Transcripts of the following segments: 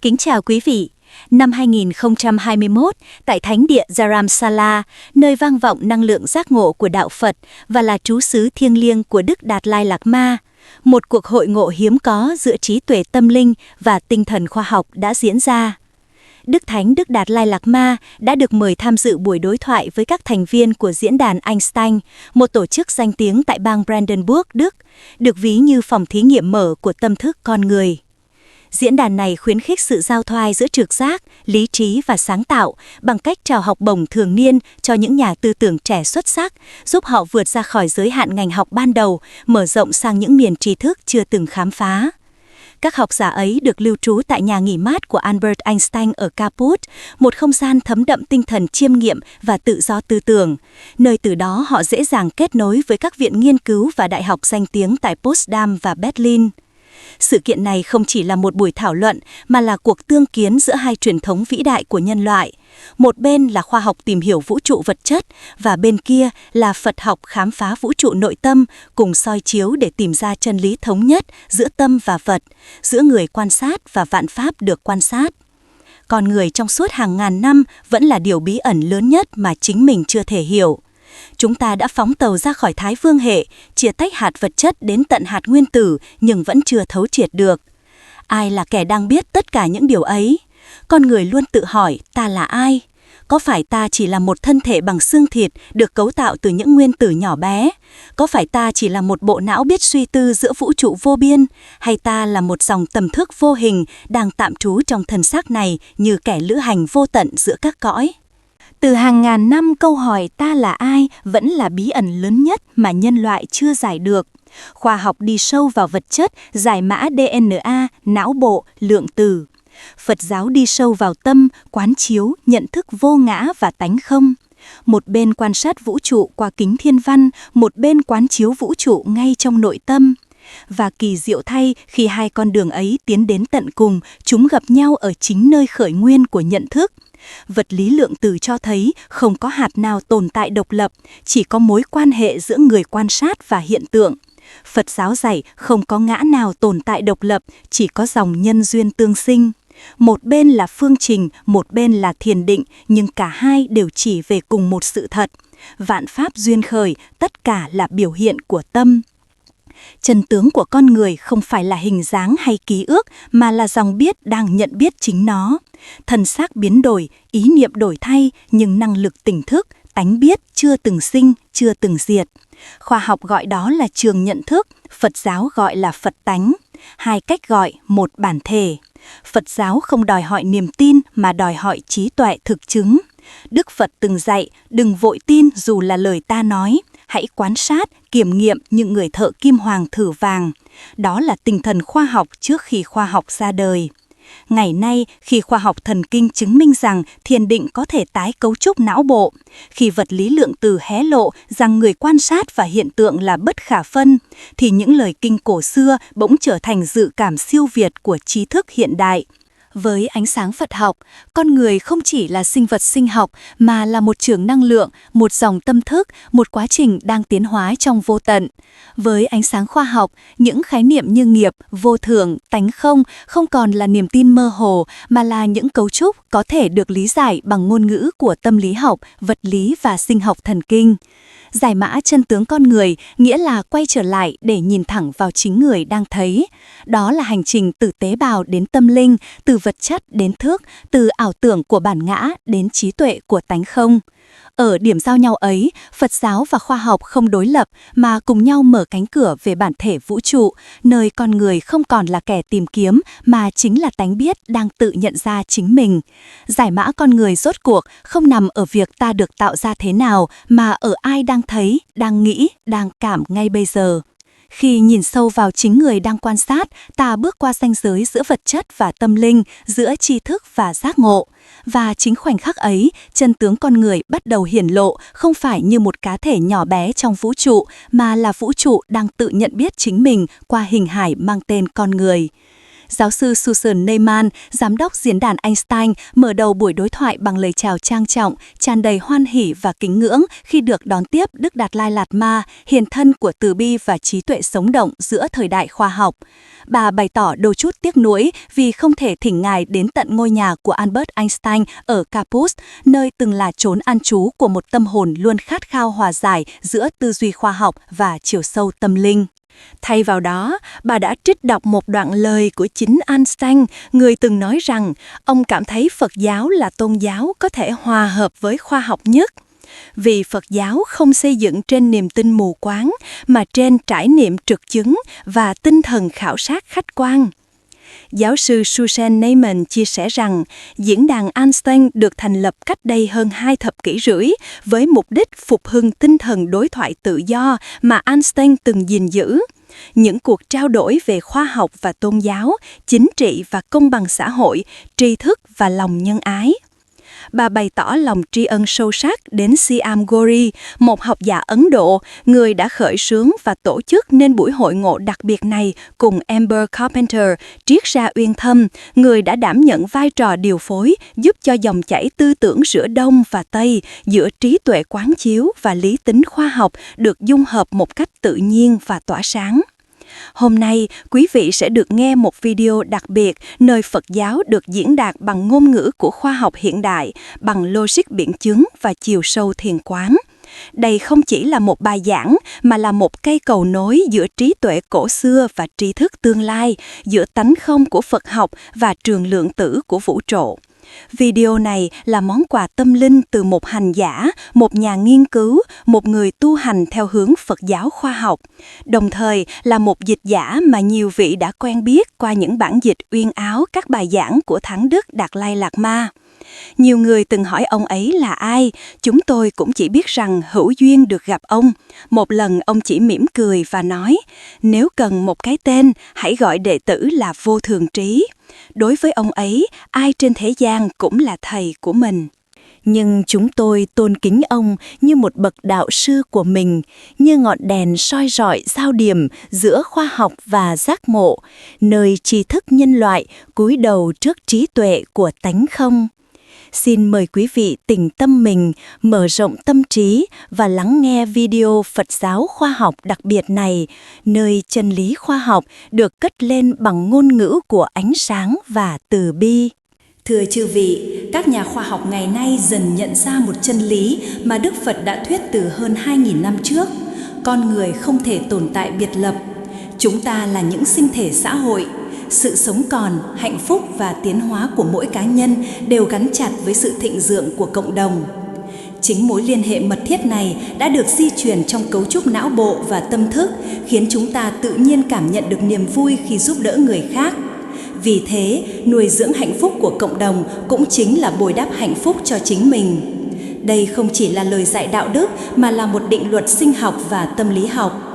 Kính chào quý vị. Năm 2021, tại Thánh địa Dharamsala, nơi vang vọng năng lượng giác ngộ của Đạo Phật và là trú xứ thiêng liêng của Đức Đạt Lai Lạt Ma, một cuộc hội ngộ hiếm có giữa trí tuệ tâm linh và tinh thần khoa học đã diễn ra. Đức Thánh Đức Đạt Lai Lạt Ma đã được mời tham dự buổi đối thoại với các thành viên của Diễn đàn Einstein, một tổ chức danh tiếng tại bang Brandenburg, Đức, được ví như phòng thí nghiệm mở của tâm thức con người. Diễn đàn này khuyến khích sự giao thoa giữa trực giác, lý trí và sáng tạo bằng cách trao học bổng thường niên cho những nhà tư tưởng trẻ xuất sắc, giúp họ vượt ra khỏi giới hạn ngành học ban đầu, mở rộng sang những miền tri thức chưa từng khám phá. Các học giả ấy được lưu trú tại nhà nghỉ mát của Albert Einstein ở Caput, một không gian thấm đậm tinh thần chiêm nghiệm và tự do tư tưởng, nơi từ đó họ dễ dàng kết nối với các viện nghiên cứu và đại học danh tiếng tại Potsdam và Berlin. Sự kiện này không chỉ là một buổi thảo luận mà là cuộc tương kiến giữa hai truyền thống vĩ đại của nhân loại. Một bên là khoa học tìm hiểu vũ trụ vật chất và bên kia là Phật học khám phá vũ trụ nội tâm, cùng soi chiếu để tìm ra chân lý thống nhất giữa tâm và vật, giữa người quan sát và vạn pháp được quan sát. Con người trong suốt hàng ngàn năm vẫn là điều bí ẩn lớn nhất mà chính mình chưa thể hiểu. Chúng ta đã phóng tàu ra khỏi Thái Vương hệ, chia tách hạt vật chất đến tận hạt nguyên tử nhưng vẫn chưa thấu triệt được. Ai là kẻ đang biết tất cả những điều ấy? Con người luôn tự hỏi ta là ai? Có phải ta chỉ là một thân thể bằng xương thịt được cấu tạo từ những nguyên tử nhỏ bé? Có phải ta chỉ là một bộ não biết suy tư giữa vũ trụ vô biên? Hay ta là một dòng tâm thức vô hình đang tạm trú trong thân xác này như kẻ lữ hành vô tận giữa các cõi? Từ hàng ngàn năm, câu hỏi ta là ai vẫn là bí ẩn lớn nhất mà nhân loại chưa giải được. Khoa học đi sâu vào vật chất, giải mã DNA, não bộ, lượng tử. Phật giáo đi sâu vào tâm, quán chiếu, nhận thức vô ngã và tánh không. Một bên quan sát vũ trụ qua kính thiên văn, một bên quán chiếu vũ trụ ngay trong nội tâm. Và kỳ diệu thay, khi hai con đường ấy tiến đến tận cùng, chúng gặp nhau ở chính nơi khởi nguyên của nhận thức. Vật lý lượng tử cho thấy không có hạt nào tồn tại độc lập, chỉ có mối quan hệ giữa người quan sát và hiện tượng. Phật giáo dạy không có ngã nào tồn tại độc lập, chỉ có dòng nhân duyên tương sinh. Một bên là phương trình, một bên là thiền định, nhưng cả hai đều chỉ về cùng một sự thật. Vạn pháp duyên khởi, tất cả là biểu hiện của tâm. Chân tướng của con người không phải là hình dáng hay ký ức mà là dòng biết đang nhận biết chính nó. Thân xác biến đổi, ý niệm đổi thay nhưng năng lực tỉnh thức, tánh biết chưa từng sinh, chưa từng diệt. Khoa học gọi đó là trường nhận thức, Phật giáo gọi là Phật tánh. Hai cách gọi, một bản thể. Phật giáo không đòi hỏi niềm tin mà đòi hỏi trí tuệ thực chứng. Đức Phật từng dạy, đừng vội tin dù là lời ta nói. Hãy quan sát, kiểm nghiệm những người thợ kim hoàng thử vàng. Đó là tinh thần khoa học trước khi khoa học ra đời. Ngày nay, khi khoa học thần kinh chứng minh rằng thiền định có thể tái cấu trúc não bộ, khi vật lý lượng tử hé lộ rằng người quan sát và hiện tượng là bất khả phân, thì những lời kinh cổ xưa bỗng trở thành dự cảm siêu việt của trí thức hiện đại. Với ánh sáng Phật học, con người không chỉ là sinh vật sinh học mà là một trường năng lượng, một dòng tâm thức, một quá trình đang tiến hóa trong vô tận. Với ánh sáng khoa học, những khái niệm như nghiệp, vô thường, tánh không không còn là niềm tin mơ hồ mà là những cấu trúc có thể được lý giải bằng ngôn ngữ của tâm lý học, vật lý và sinh học thần kinh. Giải mã chân tướng con người nghĩa là quay trở lại để nhìn thẳng vào chính người đang thấy. Đó là hành trình từ tế bào đến tâm linh, từ vật chất đến thức, từ ảo tưởng của bản ngã đến trí tuệ của tánh không. Ở điểm giao nhau ấy, Phật giáo và khoa học không đối lập mà cùng nhau mở cánh cửa về bản thể vũ trụ, nơi con người không còn là kẻ tìm kiếm mà chính là tánh biết đang tự nhận ra chính mình. Giải mã con người rốt cuộc không nằm ở việc ta được tạo ra thế nào mà ở ai đang thấy, đang nghĩ, đang cảm ngay bây giờ. Khi nhìn sâu vào chính người đang quan sát, ta bước qua ranh giới giữa vật chất và tâm linh, giữa tri thức và giác ngộ. Và chính khoảnh khắc ấy, chân tướng con người bắt đầu hiển lộ không phải như một cá thể nhỏ bé trong vũ trụ, mà là vũ trụ đang tự nhận biết chính mình qua hình hài mang tên con người. Giáo sư Susan Neiman, giám đốc diễn đàn Einstein, mở đầu buổi đối thoại bằng lời chào trang trọng, tràn đầy hoan hỉ và kính ngưỡng khi được đón tiếp Đức Đạt Lai Lạt Ma, hiện thân của từ bi và trí tuệ sống động giữa thời đại khoa học. Bà bày tỏ đôi chút tiếc nuối vì không thể thỉnh ngài đến tận ngôi nhà của Albert Einstein ở Campus, nơi từng là chốn an trú của một tâm hồn luôn khát khao hòa giải giữa tư duy khoa học và chiều sâu tâm linh. Thay vào đó, bà đã trích đọc một đoạn lời của chính Einstein, người từng nói rằng ông cảm thấy Phật giáo là tôn giáo có thể hòa hợp với khoa học nhất. Vì Phật giáo không xây dựng trên niềm tin mù quáng, mà trên trải nghiệm trực chứng và tinh thần khảo sát khách quan. Giáo sư Susan Neiman chia sẻ rằng diễn đàn Einstein được thành lập cách đây hơn 2 thập kỷ rưỡi với mục đích phục hưng tinh thần đối thoại tự do mà Einstein từng gìn giữ. Những cuộc trao đổi về khoa học và tôn giáo, chính trị và công bằng xã hội, tri thức và lòng nhân ái. Bà bày tỏ lòng tri ân sâu sắc đến Siam Gori, một học giả Ấn Độ, người đã khởi xướng và tổ chức nên buổi hội ngộ đặc biệt này cùng Amber Carpenter, triết gia uyên thâm, người đã đảm nhận vai trò điều phối, giúp cho dòng chảy tư tưởng giữa Đông và Tây, giữa trí tuệ quán chiếu và lý tính khoa học được dung hợp một cách tự nhiên và tỏa sáng. Hôm nay, quý vị sẽ được nghe một video đặc biệt nơi Phật giáo được diễn đạt bằng ngôn ngữ của khoa học hiện đại, bằng logic biện chứng và chiều sâu thiền quán. Đây không chỉ là một bài giảng mà là một cây cầu nối giữa trí tuệ cổ xưa và tri thức tương lai, giữa tánh không của Phật học và trường lượng tử của vũ trụ. Video này là món quà tâm linh từ một hành giả, một nhà nghiên cứu, một người tu hành theo hướng Phật giáo khoa học, đồng thời là một dịch giả mà nhiều vị đã quen biết qua những bản dịch uyên áo các bài giảng của Thánh Đức Đạt Lai Lạt Ma. Nhiều người từng hỏi ông ấy là ai, chúng tôi cũng chỉ biết rằng hữu duyên được gặp ông. Một lần ông chỉ mỉm cười và nói, nếu cần một cái tên, hãy gọi đệ tử là Vô Thường Trí. Đối với ông ấy, ai trên thế gian cũng là thầy của mình. Nhưng chúng tôi tôn kính ông như một bậc đạo sư của mình, như ngọn đèn soi rọi giao điểm giữa khoa học và giác ngộ, nơi tri thức nhân loại cúi đầu trước trí tuệ của tánh không. Xin mời quý vị tĩnh tâm mình, mở rộng tâm trí và lắng nghe video Phật giáo khoa học đặc biệt này, nơi chân lý khoa học được cất lên bằng ngôn ngữ của ánh sáng và từ bi. Thưa chư vị, các nhà khoa học ngày nay dần nhận ra một chân lý mà Đức Phật đã thuyết từ hơn 2.000 năm trước. Con người không thể tồn tại biệt lập. Chúng ta là những sinh thể xã hội. Sự sống còn, hạnh phúc và tiến hóa của mỗi cá nhân đều gắn chặt với sự thịnh vượng của cộng đồng. Chính mối liên hệ mật thiết này đã được di truyền trong cấu trúc não bộ và tâm thức, khiến chúng ta tự nhiên cảm nhận được niềm vui khi giúp đỡ người khác. Vì thế, nuôi dưỡng hạnh phúc của cộng đồng cũng chính là bồi đắp hạnh phúc cho chính mình. Đây không chỉ là lời dạy đạo đức mà là một định luật sinh học và tâm lý học.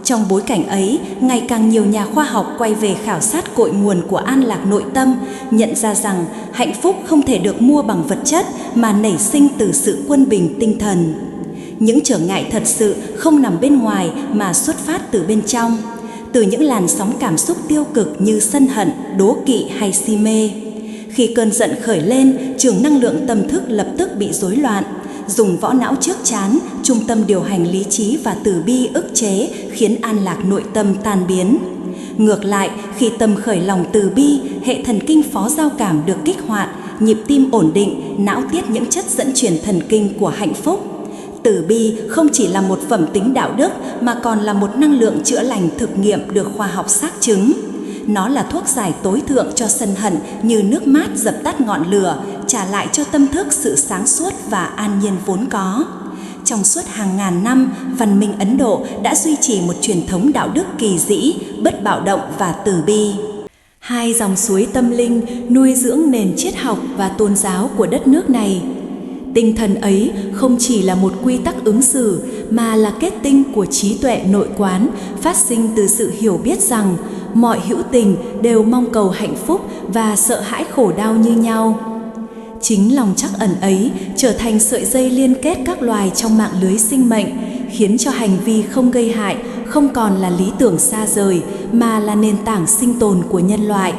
Trong bối cảnh ấy, ngày càng nhiều nhà khoa học quay về khảo sát cội nguồn của an lạc nội tâm, nhận ra rằng hạnh phúc không thể được mua bằng vật chất mà nảy sinh từ sự quân bình tinh thần. Những trở ngại thật sự không nằm bên ngoài mà xuất phát từ bên trong, từ những làn sóng cảm xúc tiêu cực như sân hận, đố kỵ hay si mê. Khi cơn giận khởi lên, trường năng lượng tâm thức lập tức bị rối loạn. Dùng võ não trước trán, trung tâm điều hành lý trí và từ bi ức chế khiến an lạc nội tâm tan biến. Ngược lại, khi tâm khởi lòng từ bi, hệ thần kinh phó giao cảm được kích hoạt, nhịp tim ổn định, não tiết những chất dẫn truyền thần kinh của hạnh phúc. Từ bi không chỉ là một phẩm tính đạo đức mà còn là một năng lượng chữa lành thực nghiệm được khoa học xác chứng. Nó là thuốc giải tối thượng cho sân hận như nước mát dập tắt ngọn lửa, trả lại cho tâm thức sự sáng suốt và an nhiên vốn có. Trong suốt hàng ngàn năm, văn minh Ấn Độ đã duy trì một truyền thống đạo đức kỳ dĩ, bất bạo động và từ bi. Hai dòng suối tâm linh nuôi dưỡng nền triết học và tôn giáo của đất nước này. Tinh thần ấy không chỉ là một quy tắc ứng xử mà là kết tinh của trí tuệ nội quán, phát sinh từ sự hiểu biết rằng mọi hữu tình đều mong cầu hạnh phúc và sợ hãi khổ đau như nhau. Chính lòng trắc ẩn ấy trở thành sợi dây liên kết các loài trong mạng lưới sinh mệnh, khiến cho hành vi không gây hại không còn là lý tưởng xa rời mà là nền tảng sinh tồn của nhân loại.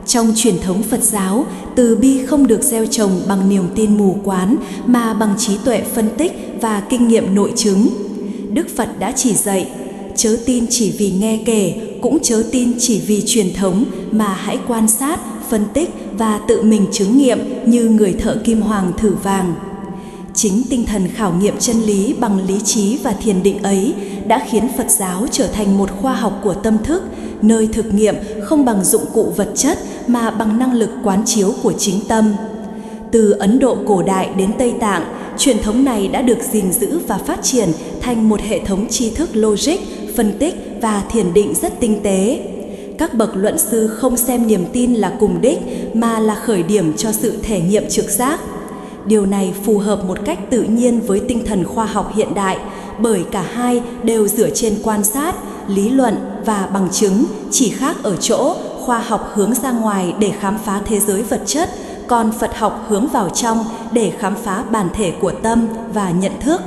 Trong truyền thống Phật giáo, từ bi không được gieo trồng bằng niềm tin mù quáng mà bằng trí tuệ phân tích và kinh nghiệm nội chứng. Đức Phật đã chỉ dạy, chớ tin chỉ vì nghe kể, cũng chớ tin chỉ vì truyền thống, mà hãy quan sát, phân tích và tự mình chứng nghiệm như người thợ kim hoàng thử vàng. Chính tinh thần khảo nghiệm chân lý bằng lý trí và thiền định ấy đã khiến Phật giáo trở thành một khoa học của tâm thức, nơi thực nghiệm không bằng dụng cụ vật chất mà bằng năng lực quán chiếu của chính tâm. Từ Ấn Độ cổ đại đến Tây Tạng, truyền thống này đã được gìn giữ và phát triển thành một hệ thống tri thức logic, phân tích và thiền định rất tinh tế. Các bậc luận sư không xem niềm tin là cùng đích mà là khởi điểm cho sự thể nghiệm trực giác. Điều này phù hợp một cách tự nhiên với tinh thần khoa học hiện đại, bởi cả hai đều dựa trên quan sát, lý luận và bằng chứng, chỉ khác ở chỗ khoa học hướng ra ngoài để khám phá thế giới vật chất, còn Phật học hướng vào trong để khám phá bản thể của tâm và nhận thức.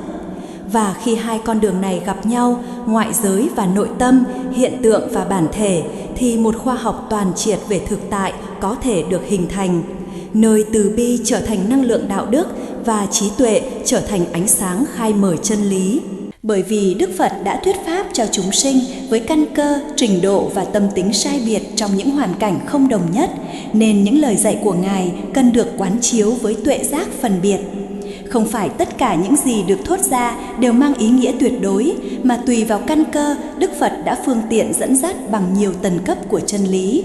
Và khi hai con đường này gặp nhau, ngoại giới và nội tâm, hiện tượng và bản thể, thì một khoa học toàn triệt về thực tại có thể được hình thành, nơi từ bi trở thành năng lượng đạo đức và trí tuệ trở thành ánh sáng khai mở chân lý. Bởi vì Đức Phật đã thuyết pháp cho chúng sinh với căn cơ, trình độ và tâm tính sai biệt trong những hoàn cảnh không đồng nhất, nên những lời dạy của Ngài cần được quán chiếu với tuệ giác phân biệt. Không phải tất cả những gì được thốt ra đều mang ý nghĩa tuyệt đối, mà tùy vào căn cơ, Đức Phật đã phương tiện dẫn dắt bằng nhiều tầng cấp của chân lý.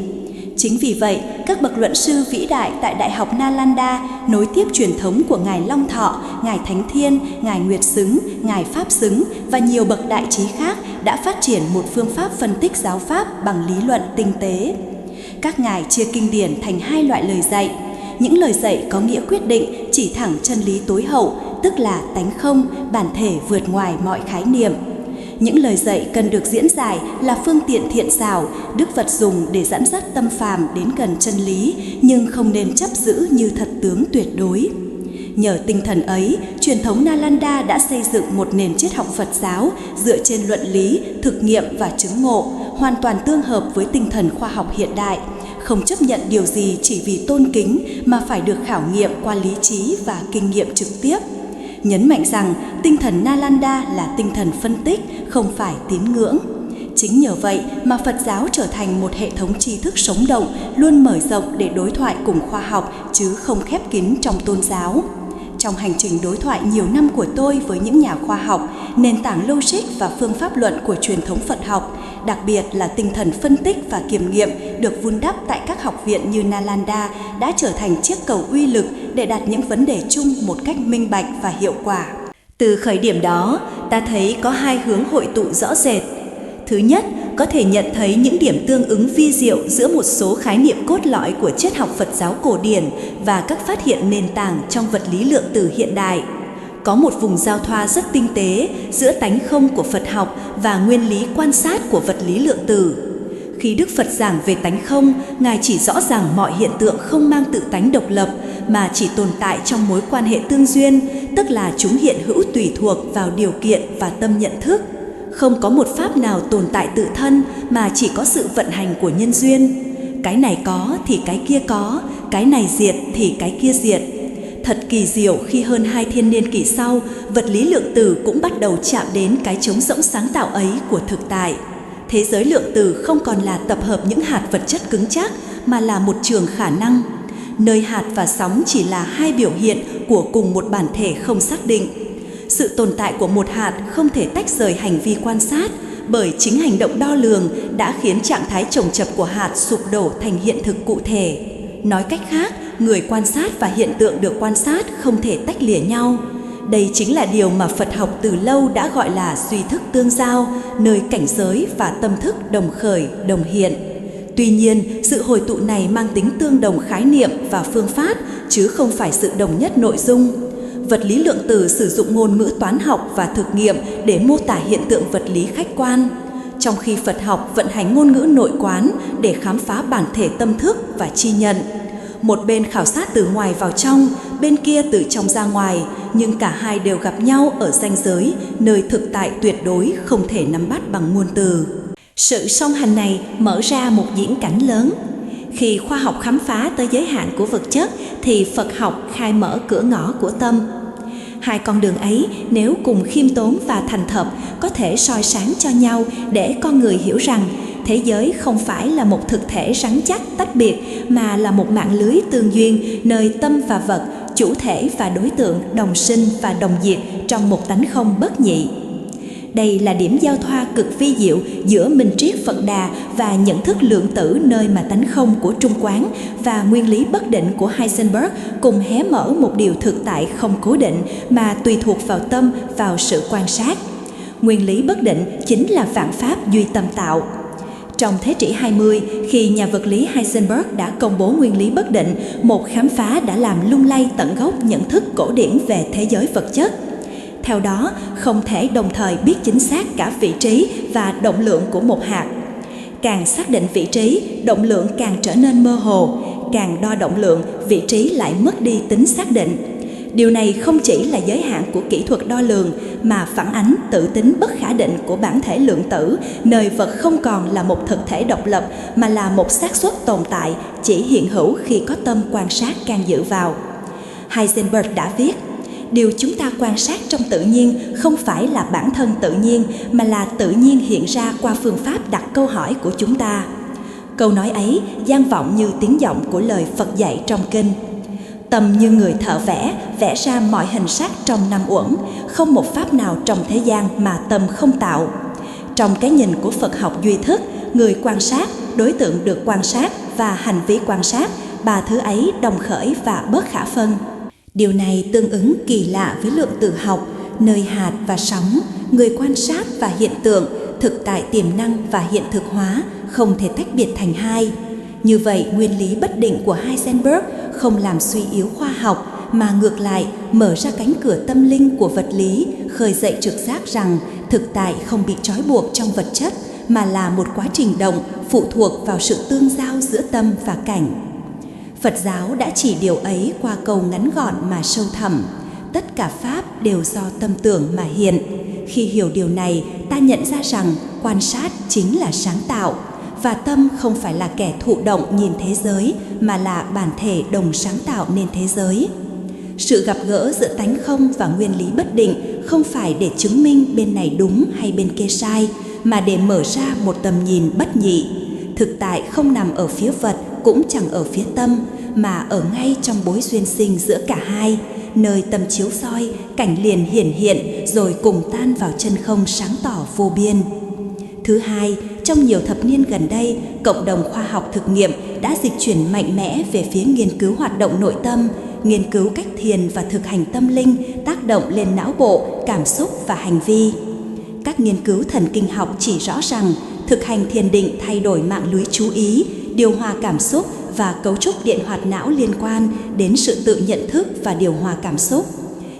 Chính vì vậy, các bậc luận sư vĩ đại tại Đại học Nalanda nối tiếp truyền thống của Ngài Long Thọ, Ngài Thánh Thiên, Ngài Nguyệt Xứng, Ngài Pháp Xứng và nhiều bậc đại trí khác đã phát triển một phương pháp phân tích giáo pháp bằng lý luận tinh tế. Các ngài chia kinh điển thành hai loại lời dạy. Những lời dạy có nghĩa quyết định, chỉ thẳng chân lý tối hậu, tức là tánh không, bản thể vượt ngoài mọi khái niệm. Những lời dạy cần được diễn giải là phương tiện thiện xảo, Đức Phật dùng để dẫn dắt tâm phàm đến gần chân lý, nhưng không nên chấp giữ như thật tướng tuyệt đối. Nhờ tinh thần ấy, truyền thống Nalanda đã xây dựng một nền triết học Phật giáo dựa trên luận lý, thực nghiệm và chứng ngộ, hoàn toàn tương hợp với tinh thần khoa học hiện đại, không chấp nhận điều gì chỉ vì tôn kính mà phải được khảo nghiệm qua lý trí và kinh nghiệm trực tiếp. Nhấn mạnh rằng tinh thần Nalanda là tinh thần phân tích, không phải tín ngưỡng. Chính nhờ vậy mà Phật giáo trở thành một hệ thống tri thức sống động, luôn mở rộng để đối thoại cùng khoa học chứ không khép kín trong tôn giáo. Trong hành trình đối thoại nhiều năm của tôi với những nhà khoa học, nền tảng logic và phương pháp luận của truyền thống Phật học, đặc biệt là tinh thần phân tích và kiểm nghiệm được vun đắp tại các học viện như Nalanda đã trở thành chiếc cầu uy lực để đặt những vấn đề chung một cách minh bạch và hiệu quả. Từ khởi điểm đó, ta thấy có hai hướng hội tụ rõ rệt. Thứ nhất, có thể nhận thấy những điểm tương ứng vi diệu giữa một số khái niệm cốt lõi của triết học Phật giáo cổ điển và các phát hiện nền tảng trong vật lý lượng tử hiện đại. Có một vùng giao thoa rất tinh tế giữa tánh không của Phật học và nguyên lý quan sát của vật lý lượng tử. Khi Đức Phật giảng về tánh không, Ngài chỉ rõ ràng mọi hiện tượng không mang tự tánh độc lập mà chỉ tồn tại trong mối quan hệ tương duyên, tức là chúng hiện hữu tùy thuộc vào điều kiện và tâm nhận thức. Không có một pháp nào tồn tại tự thân mà chỉ có sự vận hành của nhân duyên. Cái này có thì cái kia có, cái này diệt thì cái kia diệt. Thật kỳ diệu khi hơn 2 thiên niên kỷ sau, vật lý lượng tử cũng bắt đầu chạm đến cái trống rỗng sáng tạo ấy của thực tại. Thế giới lượng tử không còn là tập hợp những hạt vật chất cứng chắc mà là một trường khả năng, nơi hạt và sóng chỉ là hai biểu hiện của cùng một bản thể không xác định. Sự tồn tại của một hạt không thể tách rời hành vi quan sát, bởi chính hành động đo lường đã khiến trạng thái chồng chập của hạt sụp đổ thành hiện thực cụ thể. Nói cách khác, người quan sát và hiện tượng được quan sát không thể tách lìa nhau. Đây chính là điều mà Phật học từ lâu đã gọi là duy thức tương giao, nơi cảnh giới và tâm thức đồng khởi, đồng hiện. Tuy nhiên, sự hồi tụ này mang tính tương đồng khái niệm và phương pháp, chứ không phải sự đồng nhất nội dung. Vật lý lượng tử sử dụng ngôn ngữ toán học và thực nghiệm để mô tả hiện tượng vật lý khách quan, trong khi Phật học vận hành ngôn ngữ nội quán để khám phá bản thể tâm thức và chi nhận. Một bên khảo sát từ ngoài vào trong, bên kia từ trong ra ngoài, nhưng cả hai đều gặp nhau ở ranh giới, nơi thực tại tuyệt đối không thể nắm bắt bằng ngôn từ. Sự song hành này mở ra một diễn cảnh lớn. Khi khoa học khám phá tới giới hạn của vật chất thì Phật học khai mở cửa ngõ của tâm. Hai con đường ấy nếu cùng khiêm tốn và thành thật có thể soi sáng cho nhau để con người hiểu rằng thế giới không phải là một thực thể rắn chắc tách biệt mà là một mạng lưới tương duyên nơi tâm và vật, chủ thể và đối tượng đồng sinh và đồng diệt trong một tánh không bất nhị. Đây là điểm giao thoa cực vi diệu giữa minh triết Phật Đà và nhận thức lượng tử nơi mà tánh không của Trung Quán và nguyên lý bất định của Heisenberg cùng hé mở một điều thực tại không cố định mà tùy thuộc vào tâm, vào sự quan sát. Nguyên lý bất định chính là vạn pháp duy tâm tạo. Trong thế kỷ 20, khi nhà vật lý Heisenberg đã công bố nguyên lý bất định, một khám phá đã làm lung lay tận gốc nhận thức cổ điển về thế giới vật chất. Theo đó, không thể đồng thời biết chính xác cả vị trí và động lượng của một hạt. Càng xác định vị trí, động lượng càng trở nên mơ hồ. Càng đo động lượng, vị trí lại mất đi tính xác định. Điều này không chỉ là giới hạn của kỹ thuật đo lường, mà phản ánh tự tính bất khả định của bản thể lượng tử, nơi vật không còn là một thực thể độc lập, mà là một xác suất tồn tại, chỉ hiện hữu khi có tâm quan sát can dự vào. Heisenberg đã viết, điều chúng ta quan sát trong tự nhiên không phải là bản thân tự nhiên, mà là tự nhiên hiện ra qua phương pháp đặt câu hỏi của chúng ta. Câu nói ấy vang vọng như tiếng vọng của lời Phật dạy trong kinh. Tâm như người thợ vẽ, vẽ ra mọi hình sắc trong năm uẩn, không một pháp nào trong thế gian mà tâm không tạo. Trong cái nhìn của Phật học duy thức, người quan sát, đối tượng được quan sát và hành vi quan sát, ba thứ ấy đồng khởi và bất khả phân. Điều này tương ứng kỳ lạ với lượng tử học, nơi hạt và sóng, người quan sát và hiện tượng, thực tại tiềm năng và hiện thực hóa không thể tách biệt thành hai. Như vậy, nguyên lý bất định của Heisenberg không làm suy yếu khoa học, mà ngược lại mở ra cánh cửa tâm linh của vật lý, khơi dậy trực giác rằng thực tại không bị trói buộc trong vật chất, mà là một quá trình động phụ thuộc vào sự tương giao giữa tâm và cảnh. Phật giáo đã chỉ điều ấy qua câu ngắn gọn mà sâu thẳm: tất cả pháp đều do tâm tưởng mà hiện. Khi hiểu điều này, ta nhận ra rằng quan sát chính là sáng tạo, và tâm không phải là kẻ thụ động nhìn thế giới, mà là bản thể đồng sáng tạo nên thế giới. Sự gặp gỡ giữa tánh không và nguyên lý bất định không phải để chứng minh bên này đúng hay bên kia sai, mà để mở ra một tầm nhìn bất nhị. Thực tại không nằm ở phía vật, cũng chẳng ở phía tâm, mà ở ngay trong mối duyên sinh giữa cả hai, nơi tâm chiếu soi, cảnh liền hiển hiện rồi cùng tan vào chân không sáng tỏ vô biên. Thứ hai, trong nhiều thập niên gần đây, cộng đồng khoa học thực nghiệm đã dịch chuyển mạnh mẽ về phía nghiên cứu hoạt động nội tâm, nghiên cứu cách thiền và thực hành tâm linh tác động lên não bộ, cảm xúc và hành vi. Các nghiên cứu thần kinh học chỉ rõ rằng thực hành thiền định thay đổi mạng lưới chú ý, điều hòa cảm xúc và cấu trúc điện hoạt não liên quan đến sự tự nhận thức và điều hòa cảm xúc.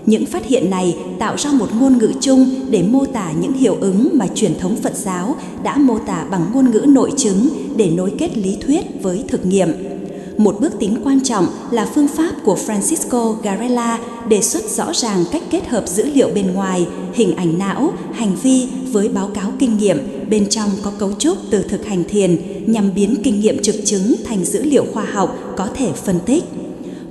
Những phát hiện này tạo ra một ngôn ngữ chung để mô tả những hiệu ứng mà truyền thống Phật giáo đã mô tả bằng ngôn ngữ nội chứng để nối kết lý thuyết với thực nghiệm. Một bước tiến quan trọng là phương pháp của Francisco Varela đề xuất rõ ràng cách kết hợp dữ liệu bên ngoài, hình ảnh não, hành vi với báo cáo kinh nghiệm bên trong có cấu trúc từ thực hành thiền nhằm biến kinh nghiệm trực chứng thành dữ liệu khoa học có thể phân tích.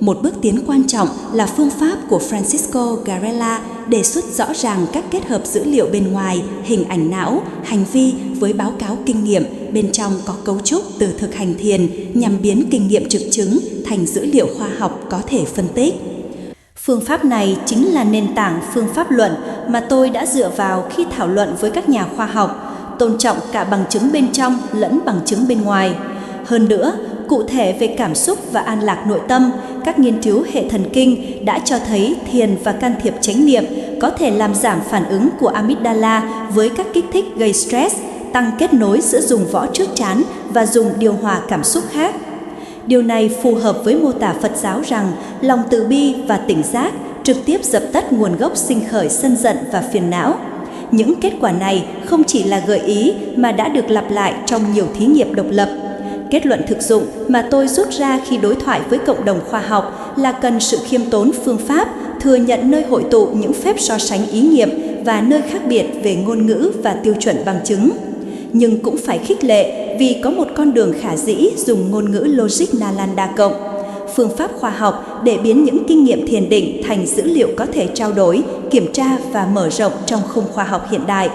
Một bước tiến quan trọng là phương pháp của Francisco Varela đề xuất rõ ràng cách kết hợp dữ liệu bên ngoài, hình ảnh não, hành vi với báo cáo kinh nghiệm bên trong có cấu trúc từ thực hành thiền nhằm biến kinh nghiệm trực chứng thành dữ liệu khoa học có thể phân tích. Phương pháp này chính là nền tảng phương pháp luận mà tôi đã dựa vào khi thảo luận với các nhà khoa học, tôn trọng cả bằng chứng bên trong lẫn bằng chứng bên ngoài. Hơn nữa, cụ thể về cảm xúc và an lạc nội tâm, các nghiên cứu hệ thần kinh đã cho thấy thiền và can thiệp chánh niệm có thể làm giảm phản ứng của amygdala với các kích thích gây stress, tăng kết nối giữa dùng võ trước trán và dùng điều hòa cảm xúc khác. Điều này phù hợp với mô tả Phật giáo rằng lòng từ bi và tỉnh giác trực tiếp dập tắt nguồn gốc sinh khởi sân giận và phiền não. Những kết quả này không chỉ là gợi ý mà đã được lặp lại trong nhiều thí nghiệm độc lập. Kết luận thực dụng mà tôi rút ra khi đối thoại với cộng đồng khoa học là cần sự khiêm tốn phương pháp, thừa nhận nơi hội tụ những phép so sánh ý nghiệm và nơi khác biệt về ngôn ngữ và tiêu chuẩn bằng chứng. Nhưng cũng phải khích lệ vì có một con đường khả dĩ dùng ngôn ngữ logic Nalanda cộng, phương pháp khoa học để biến những kinh nghiệm thiền định thành dữ liệu có thể trao đổi, kiểm tra và mở rộng trong khung khoa học hiện đại.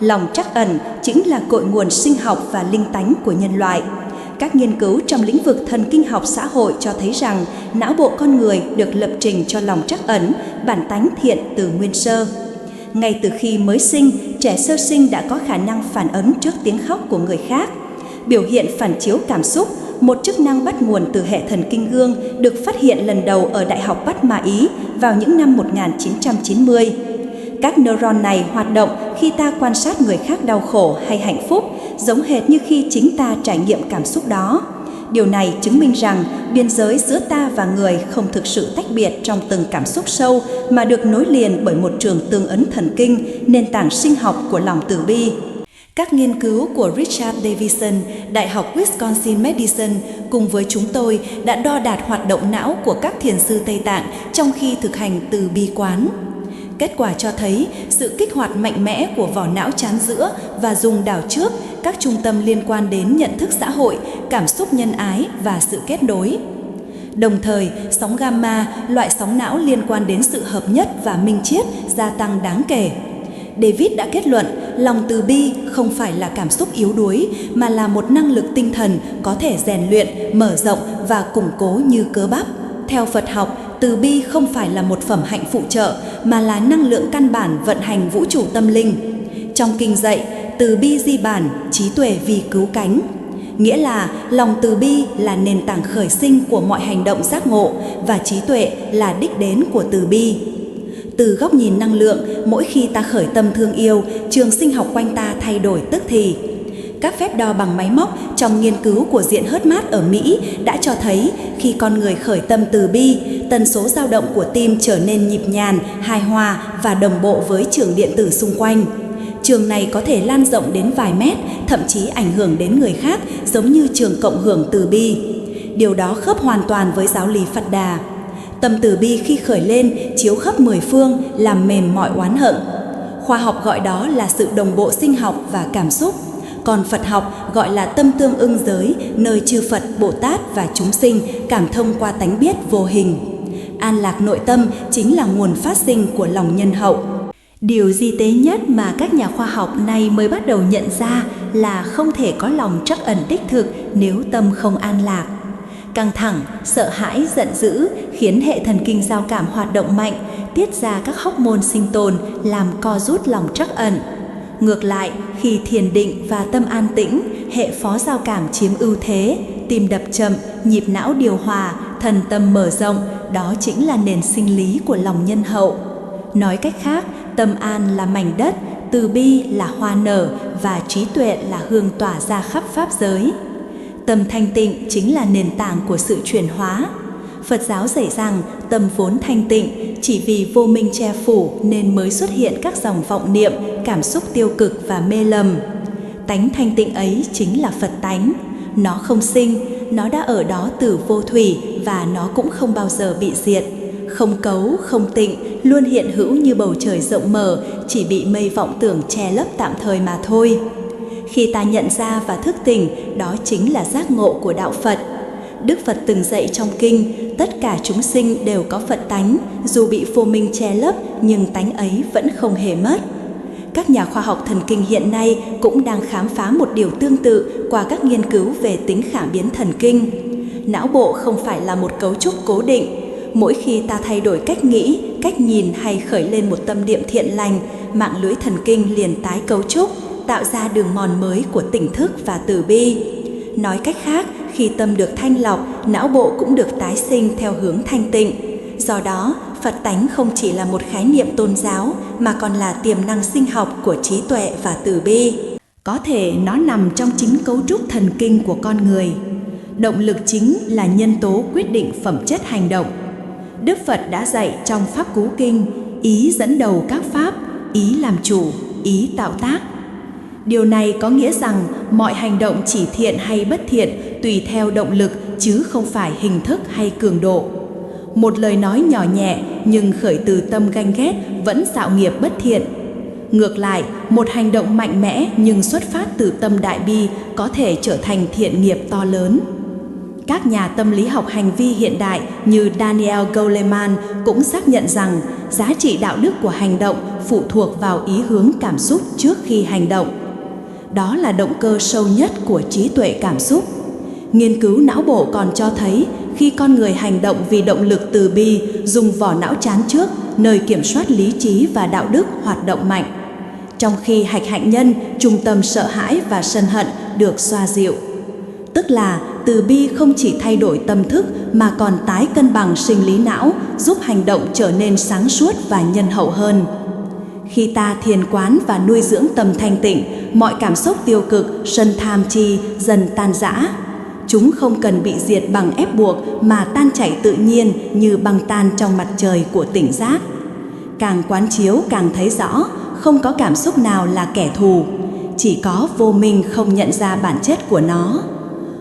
Lòng trắc ẩn chính là cội nguồn sinh học và linh tánh của nhân loại. Các nghiên cứu trong lĩnh vực thần kinh học xã hội cho thấy rằng não bộ con người được lập trình cho lòng trắc ẩn, bản tánh thiện từ nguyên sơ. Ngay từ khi mới sinh, trẻ sơ sinh đã có khả năng phản ứng trước tiếng khóc của người khác. Biểu hiện phản chiếu cảm xúc, một chức năng bắt nguồn từ hệ thần kinh gương, được phát hiện lần đầu ở Đại học Bắc Ma Ý vào những năm 1990. Các neuron này hoạt động khi ta quan sát người khác đau khổ hay hạnh phúc, giống hệt như khi chính ta trải nghiệm cảm xúc đó. Điều này chứng minh rằng biên giới giữa ta và người không thực sự tách biệt trong từng cảm xúc sâu, mà được nối liền bởi một trường tương ứng thần kinh, nền tảng sinh học của lòng từ bi. Các nghiên cứu của Richard Davidson, Đại học Wisconsin Madison cùng với chúng tôi đã đo đạc hoạt động não của các thiền sư Tây Tạng trong khi thực hành từ bi quán. Kết quả cho thấy sự kích hoạt mạnh mẽ của vỏ não trán giữa và dùng đảo trước các trung tâm liên quan đến nhận thức xã hội, cảm xúc nhân ái và sự kết nối. Đồng thời, sóng gamma, loại sóng não liên quan đến sự hợp nhất và minh triết, gia tăng đáng kể. David đã kết luận lòng từ bi không phải là cảm xúc yếu đuối, mà là một năng lực tinh thần có thể rèn luyện, mở rộng và củng cố như cơ bắp. Theo Phật học, từ bi không phải là một phẩm hạnh phụ trợ, mà là năng lượng căn bản vận hành vũ trụ tâm linh. Trong kinh dạy, từ bi di bản, trí tuệ vì cứu cánh. Nghĩa là lòng từ bi là nền tảng khởi sinh của mọi hành động giác ngộ và trí tuệ là đích đến của từ bi. Từ góc nhìn năng lượng, mỗi khi ta khởi tâm thương yêu, trường sinh học quanh ta thay đổi tức thì. Các phép đo bằng máy móc trong nghiên cứu của Diện Hớt-Mát ở Mỹ đã cho thấy khi con người khởi tâm từ bi, tần số dao động của tim trở nên nhịp nhàng, hài hòa và đồng bộ với trường điện tử xung quanh. Trường này có thể lan rộng đến vài mét, thậm chí ảnh hưởng đến người khác, giống như trường cộng hưởng từ bi. Điều đó khớp hoàn toàn với giáo lý Phật Đà. Tâm từ bi khi khởi lên chiếu khắp mười phương, làm mềm mọi oán hận. Khoa học gọi đó là sự đồng bộ sinh học và cảm xúc. Còn Phật học gọi là tâm tương ưng giới, nơi chư Phật, Bồ Tát và chúng sinh cảm thông qua tánh biết vô hình. An lạc nội tâm chính là nguồn phát sinh của lòng nhân hậu. Điều di tế nhất mà các nhà khoa học nay mới bắt đầu nhận ra là không thể có lòng trắc ẩn đích thực nếu tâm không an lạc. Căng thẳng, sợ hãi, giận dữ khiến hệ thần kinh giao cảm hoạt động mạnh, tiết ra các hormone sinh tồn làm co rút lòng trắc ẩn. Ngược lại, khi thiền định và tâm an tĩnh, hệ phó giao cảm chiếm ưu thế, tim đập chậm, nhịp não điều hòa, thần tâm mở rộng, đó chính là nền sinh lý của lòng nhân hậu. Nói cách khác, tâm an là mảnh đất, từ bi là hoa nở và trí tuệ là hương tỏa ra khắp pháp giới. Tâm thanh tịnh chính là nền tảng của sự chuyển hóa. Phật giáo dạy rằng tâm vốn thanh tịnh, chỉ vì vô minh che phủ nên mới xuất hiện các dòng vọng niệm, cảm xúc tiêu cực và mê lầm. Tánh thanh tịnh ấy chính là Phật tánh. Nó không sinh, nó đã ở đó từ vô thủy và nó cũng không bao giờ bị diệt. Không cấu, không tịnh, luôn hiện hữu như bầu trời rộng mở, chỉ bị mây vọng tưởng che lấp tạm thời mà thôi. Khi ta nhận ra và thức tỉnh, đó chính là giác ngộ của đạo Phật. Đức Phật từng dạy trong kinh, tất cả chúng sinh đều có Phật tánh, dù bị vô minh che lấp nhưng tánh ấy vẫn không hề mất. Các nhà khoa học thần kinh hiện nay cũng đang khám phá một điều tương tự qua các nghiên cứu về tính khả biến thần kinh. Não bộ không phải là một cấu trúc cố định. Mỗi khi ta thay đổi cách nghĩ, cách nhìn hay khởi lên một tâm niệm thiện lành, mạng lưới thần kinh liền tái cấu trúc, tạo ra đường mòn mới của tỉnh thức và từ bi. Nói cách khác, khi tâm được thanh lọc, não bộ cũng được tái sinh theo hướng thanh tịnh. Do đó, Phật tánh không chỉ là một khái niệm tôn giáo, mà còn là tiềm năng sinh học của trí tuệ và từ bi. Có thể nó nằm trong chính cấu trúc thần kinh của con người. Động lực chính là nhân tố quyết định phẩm chất hành động. Đức Phật đã dạy trong Pháp Cú Kinh, ý dẫn đầu các pháp, ý làm chủ, ý tạo tác. Điều này có nghĩa rằng mọi hành động chỉ thiện hay bất thiện tùy theo động lực chứ không phải hình thức hay cường độ. Một lời nói nhỏ nhẹ nhưng khởi từ tâm ganh ghét vẫn tạo nghiệp bất thiện. Ngược lại, một hành động mạnh mẽ nhưng xuất phát từ tâm đại bi có thể trở thành thiện nghiệp to lớn. Các nhà tâm lý học hành vi hiện đại như Daniel Goleman cũng xác nhận rằng giá trị đạo đức của hành động phụ thuộc vào ý hướng cảm xúc trước khi hành động. Đó là động cơ sâu nhất của trí tuệ cảm xúc. Nghiên cứu não bộ còn cho thấy khi con người hành động vì động lực từ bi, dùng vỏ não trán trước, nơi kiểm soát lý trí và đạo đức hoạt động mạnh. Trong khi hạch hạnh nhân, trung tâm sợ hãi và sân hận được xoa dịu. Tức là từ bi không chỉ thay đổi tâm thức mà còn tái cân bằng sinh lý não, giúp hành động trở nên sáng suốt và nhân hậu hơn. Khi ta thiền quán và nuôi dưỡng tâm thanh tịnh, mọi cảm xúc tiêu cực, sân tham chi dần tan rã. Chúng không cần bị diệt bằng ép buộc mà tan chảy tự nhiên như băng tan trong mặt trời của tỉnh giác. Càng quán chiếu càng thấy rõ, không có cảm xúc nào là kẻ thù, chỉ có vô minh không nhận ra bản chất của nó.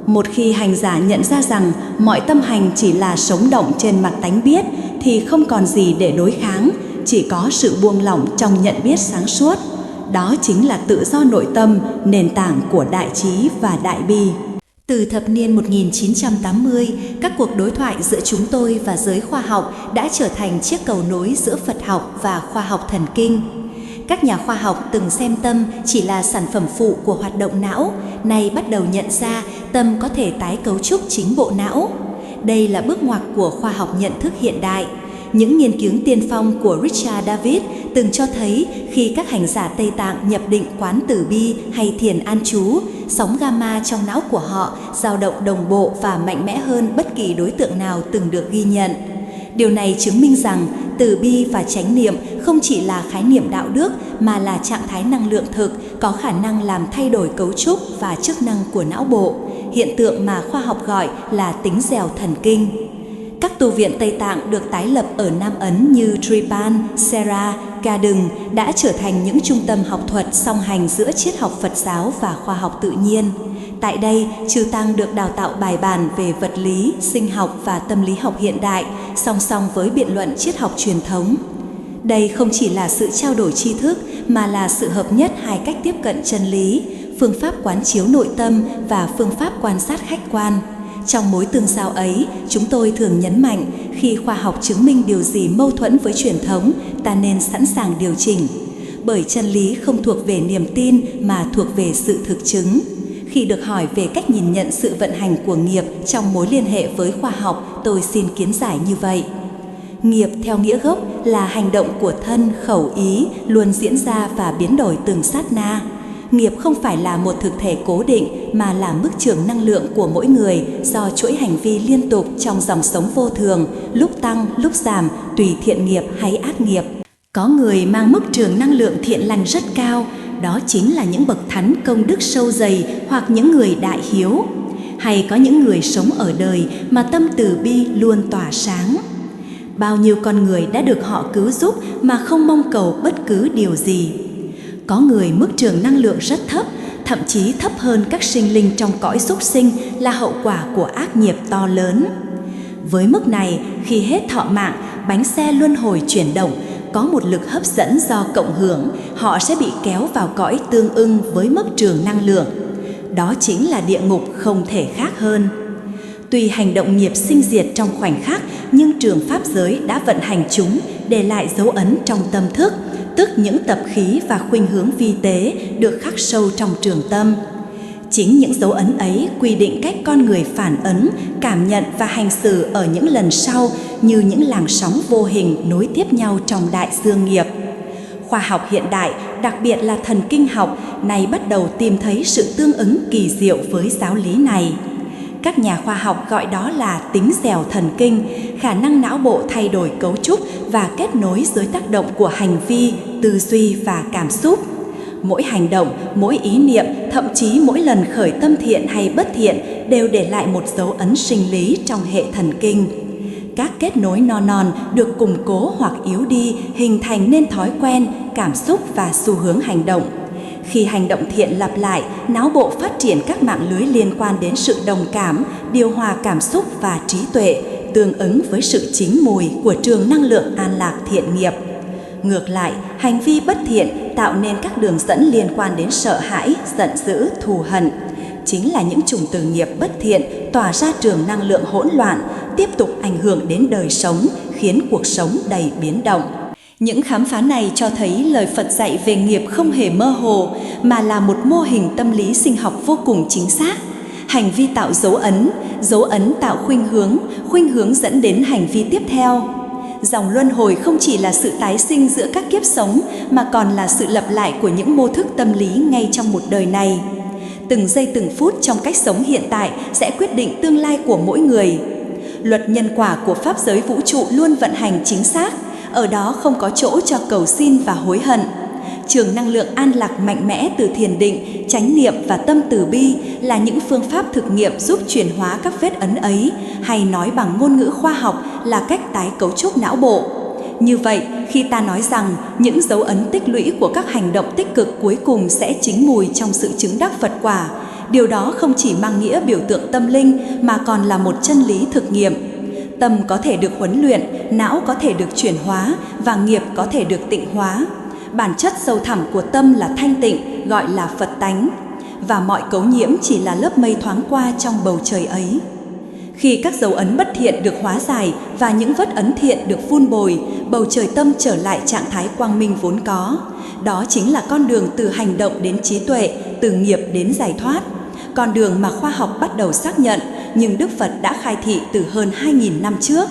Một khi hành giả nhận ra rằng mọi tâm hành chỉ là sống động trên mặt tánh biết thì không còn gì để đối kháng, chỉ có sự buông lỏng trong nhận biết sáng suốt. Đó chính là tự do nội tâm, nền tảng của đại trí và đại bi. Từ thập niên 1980, các cuộc đối thoại giữa chúng tôi và giới khoa học đã trở thành chiếc cầu nối giữa Phật học và khoa học thần kinh. Các nhà khoa học từng xem tâm chỉ là sản phẩm phụ của hoạt động não, nay bắt đầu nhận ra tâm có thể tái cấu trúc chính bộ não. Đây là bước ngoặt của khoa học nhận thức hiện đại. Những nghiên cứu tiên phong của Richard David từng cho thấy khi các hành giả Tây Tạng nhập định quán từ bi hay thiền an trú, sóng gamma trong não của họ dao động đồng bộ và mạnh mẽ hơn bất kỳ đối tượng nào từng được ghi nhận. Điều này chứng minh rằng từ bi và chánh niệm không chỉ là khái niệm đạo đức mà là trạng thái năng lượng thực có khả năng làm thay đổi cấu trúc và chức năng của não bộ, hiện tượng mà khoa học gọi là tính dẻo thần kinh. Các tu viện Tây Tạng được tái lập ở Nam Ấn như Tripan, Sera, Ca Đừng đã trở thành những trung tâm học thuật song hành giữa triết học Phật giáo và khoa học tự nhiên. Tại đây, chư tăng được đào tạo bài bản về vật lý, sinh học và tâm lý học hiện đại, song song với biện luận triết học truyền thống. Đây không chỉ là sự trao đổi tri thức mà là sự hợp nhất hai cách tiếp cận chân lý, phương pháp quán chiếu nội tâm và phương pháp quan sát khách quan. Trong mối tương giao ấy, chúng tôi thường nhấn mạnh khi khoa học chứng minh điều gì mâu thuẫn với truyền thống, ta nên sẵn sàng điều chỉnh. Bởi chân lý không thuộc về niềm tin mà thuộc về sự thực chứng. Khi được hỏi về cách nhìn nhận sự vận hành của nghiệp trong mối liên hệ với khoa học, tôi xin kiến giải như vậy. Nghiệp theo nghĩa gốc là hành động của thân, khẩu, ý luôn diễn ra và biến đổi từng sát na. Nghiệp không phải là một thực thể cố định mà là mức trường năng lượng của mỗi người do chuỗi hành vi liên tục trong dòng sống vô thường, lúc tăng, lúc giảm, tùy thiện nghiệp hay ác nghiệp. Có người mang mức trường năng lượng thiện lành rất cao, đó chính là những bậc thánh công đức sâu dày hoặc những người đại hiếu. Hay có những người sống ở đời mà tâm từ bi luôn tỏa sáng. Bao nhiêu con người đã được họ cứu giúp mà không mong cầu bất cứ điều gì. Có người mức trường năng lượng rất thấp, thậm chí thấp hơn các sinh linh trong cõi súc sinh là hậu quả của ác nghiệp to lớn. Với mức này, khi hết thọ mạng, bánh xe luân hồi chuyển động, có một lực hấp dẫn do cộng hưởng, họ sẽ bị kéo vào cõi tương ưng với mức trường năng lượng. Đó chính là địa ngục không thể khác hơn. Tuy hành động nghiệp sinh diệt trong khoảnh khắc, nhưng trường pháp giới đã vận hành chúng, để lại dấu ấn trong tâm thức, tức những tập khí và khuynh hướng vi tế được khắc sâu trong trường tâm. Chính những dấu ấn ấy quy định cách con người phản ứng, cảm nhận và hành xử ở những lần sau như những làn sóng vô hình nối tiếp nhau trong đại dương nghiệp. Khoa học hiện đại, đặc biệt là thần kinh học, nay bắt đầu tìm thấy sự tương ứng kỳ diệu với giáo lý này. Các nhà khoa học gọi đó là tính dẻo thần kinh, khả năng não bộ thay đổi cấu trúc và kết nối dưới tác động của hành vi, tư duy và cảm xúc. Mỗi hành động, mỗi ý niệm, thậm chí mỗi lần khởi tâm thiện hay bất thiện đều để lại một dấu ấn sinh lý trong hệ thần kinh. Các kết nối non được củng cố hoặc yếu đi, hình thành nên thói quen, cảm xúc và xu hướng hành động. Khi hành động thiện lặp lại, não bộ phát triển các mạng lưới liên quan đến sự đồng cảm, điều hòa cảm xúc và trí tuệ, tương ứng với sự chín mùi của trường năng lượng an lạc thiện nghiệp. Ngược lại, hành vi bất thiện tạo nên các đường dẫn liên quan đến sợ hãi, giận dữ, thù hận. Chính là những chủng tử nghiệp bất thiện tỏa ra trường năng lượng hỗn loạn, tiếp tục ảnh hưởng đến đời sống, khiến cuộc sống đầy biến động. Những khám phá này cho thấy lời Phật dạy về nghiệp không hề mơ hồ, mà là một mô hình tâm lý sinh học vô cùng chính xác. Hành vi tạo dấu ấn tạo khuynh hướng dẫn đến hành vi tiếp theo. Dòng luân hồi không chỉ là sự tái sinh giữa các kiếp sống, mà còn là sự lặp lại của những mô thức tâm lý ngay trong một đời này. Từng giây từng phút trong cách sống hiện tại sẽ quyết định tương lai của mỗi người. Luật nhân quả của pháp giới vũ trụ luôn vận hành chính xác, ở đó không có chỗ cho cầu xin và hối hận. Trường năng lượng an lạc mạnh mẽ từ thiền định, chánh niệm và tâm từ bi là những phương pháp thực nghiệm giúp chuyển hóa các vết ấn ấy, hay nói bằng ngôn ngữ khoa học là cách tái cấu trúc não bộ. Như vậy, khi ta nói rằng những dấu ấn tích lũy của các hành động tích cực cuối cùng sẽ chín mùi trong sự chứng đắc Phật quả, điều đó không chỉ mang nghĩa biểu tượng tâm linh mà còn là một chân lý thực nghiệm. Tâm có thể được huấn luyện, não có thể được chuyển hóa và nghiệp có thể được tịnh hóa. Bản chất sâu thẳm của tâm là thanh tịnh, gọi là Phật tánh, và mọi cấu nhiễm chỉ là lớp mây thoáng qua trong bầu trời ấy. Khi các dấu ấn bất thiện được hóa giải và những vết ấn thiện được vun bồi, bầu trời tâm trở lại trạng thái quang minh vốn có. Đó chính là con đường từ hành động đến trí tuệ, từ nghiệp đến giải thoát. Con đường mà khoa học bắt đầu xác nhận, nhưng Đức Phật đã khai thị từ hơn 2.000 năm trước.